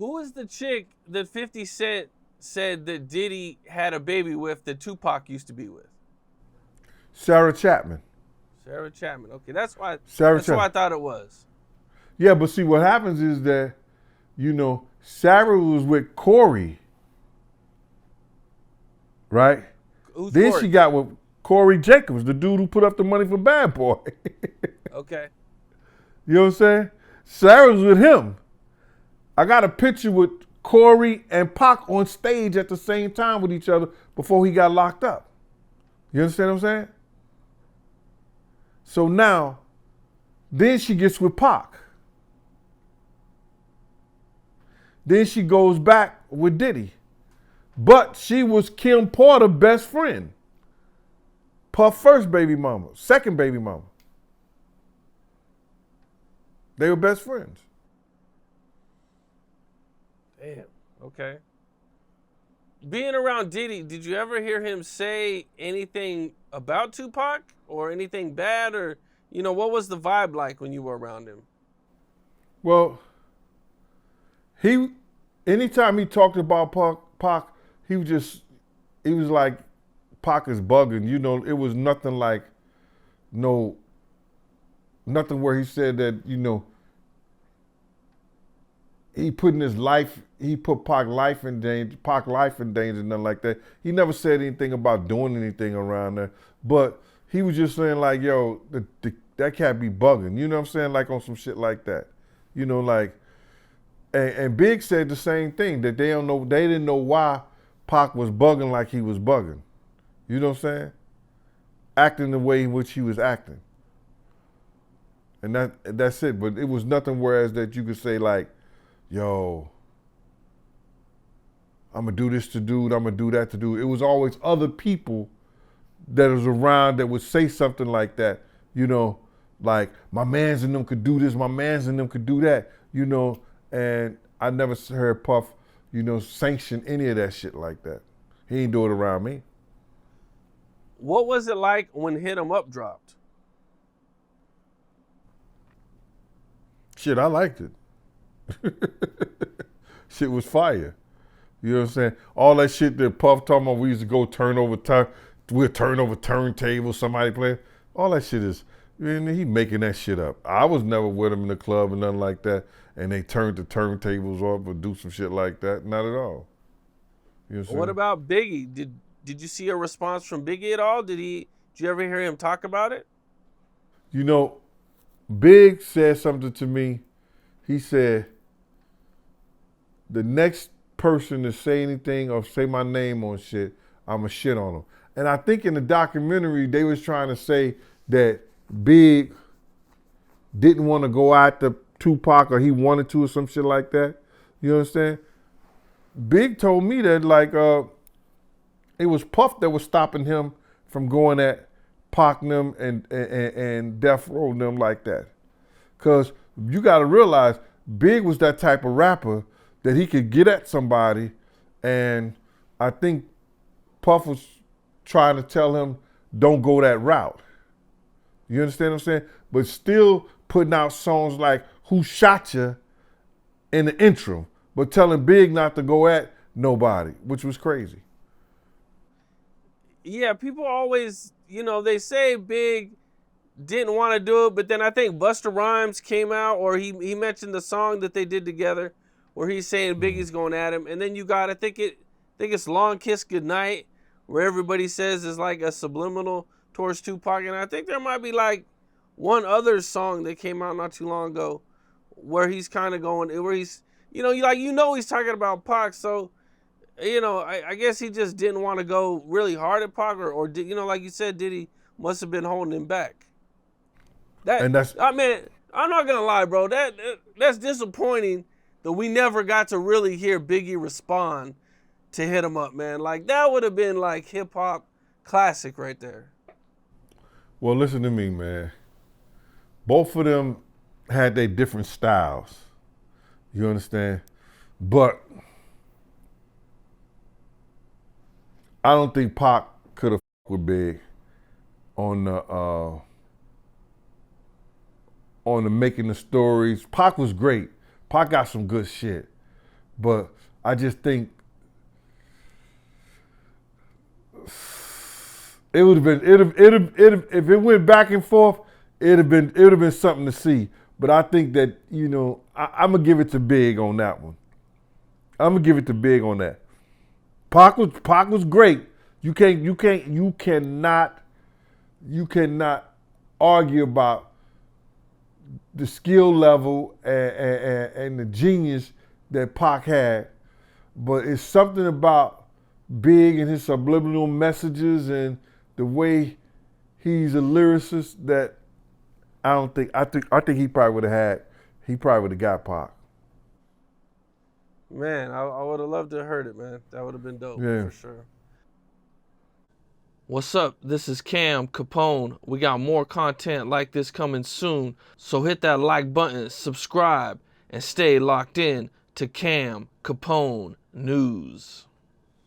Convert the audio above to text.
Who is the chick that 50 Cent said that Diddy had a baby with that Tupac used to be with? Sarah Chapman. Sarah Chapman. Okay, that's why. Sarah That's who I Chapman. thought it was. Yeah, but see what happens is that, Sarah was with Corey, right? Who's Then she Corey? got with Corey Jacobs, the dude who put up the money for Bad Boy. Okay. You know what I'm saying? Sarah was with him. I got a picture with Corey and Pac on stage at the same time with each other before he got locked up. You understand what I'm saying? So now, then she gets with Pac. Then she goes back with Diddy. But she was Kim Porter's best friend. Puff first baby mama, second baby mama. They were best friends. Damn. Okay. Being around Diddy, did you ever hear him say anything about Tupac or anything bad, or what was the vibe like when you were around him? Well, anytime he talked about Pac, he was like, Pac is bugging. It was nothing like, nothing where he said that, he put Pac life in danger, nothing like that. He never said anything about doing anything around there. But he was just saying like, yo, that cat be bugging. You know what I'm saying? Like on some shit like that. Like, and Big said the same thing, that they didn't know why Pac was bugging like he was bugging. You know what I'm saying? Acting the way in which he was acting. And that's it. But it was nothing whereas that you could say like, yo, I'm gonna do this to dude, I'm gonna do that to dude. It was always other people that was around that would say something like that, like my mans and them could do this, my mans and them could do that, and I never heard Puff, sanction any of that shit like that. He ain't do it around me. What was it like when Hit 'Em Up dropped? Shit, I liked it. Shit was fire. You know what I'm saying? All that shit that Puff talking about, we used to go we'll turn over turntables, somebody playing. All that shit is, he making that shit up. I was never with him in the club or nothing like that, and they turned the turntables off or do some shit like that. Not at all. You know What about Biggie? Did you see a response from Biggie at all? Did you ever hear him talk about it? Big said something to me. He said, the next person to say anything or say my name on shit, I'ma shit on them. And I think in the documentary, they was trying to say that Big didn't want to go after Tupac or he wanted to or some shit like that. You understand? Big told me that like it was Puff that was stopping him from going at Pac them and Death Row them like that. Cause you gotta realize Big was that type of rapper that he could get at somebody, and I think Puff was trying to tell him, don't go that route. You understand what I'm saying? But still putting out songs like Who Shot Ya in the intro, but telling Big not to go at nobody, which was crazy. Yeah, people always, they say Big didn't want to do it, but then I think Busta Rhymes came out, or he mentioned the song that they did together, where he's saying Biggie's going at him, and then you got, I think it's Long Kiss Goodnight, where everybody says is like a subliminal towards Tupac, and I think there might be like one other song that came out not too long ago, where he's kind of going, where he's, he's talking about Pac, so. I guess he just didn't want to go really hard at Pac, or like you said, Diddy must have been holding him back. And that's I'm not gonna lie, bro. That's disappointing that we never got to really hear Biggie respond to Hit 'Em Up, man. Like that would have been like hip hop classic right there. Well, listen to me, man. Both of them had their different styles. You understand? But I don't think Pac could have with Big on the making the stories. Pac was great. Pac got some good shit. But I just think it would have been if it went back and forth, it would have been something to see. But I think that, you know, I'm gonna give it to Big on that one. I'm gonna give it to Big on that. Pac was great. You cannot argue about the skill level and the genius that Pac had. But it's something about Big and his subliminal messages and the way he's a lyricist that I think he probably would have got Pac. Man, I would have loved to have heard it, man. That would have been dope Yeah. for sure. What's up? This is Cam Capone. We got more content like this coming soon. So hit that like button, subscribe, and stay locked in to Cam Capone News.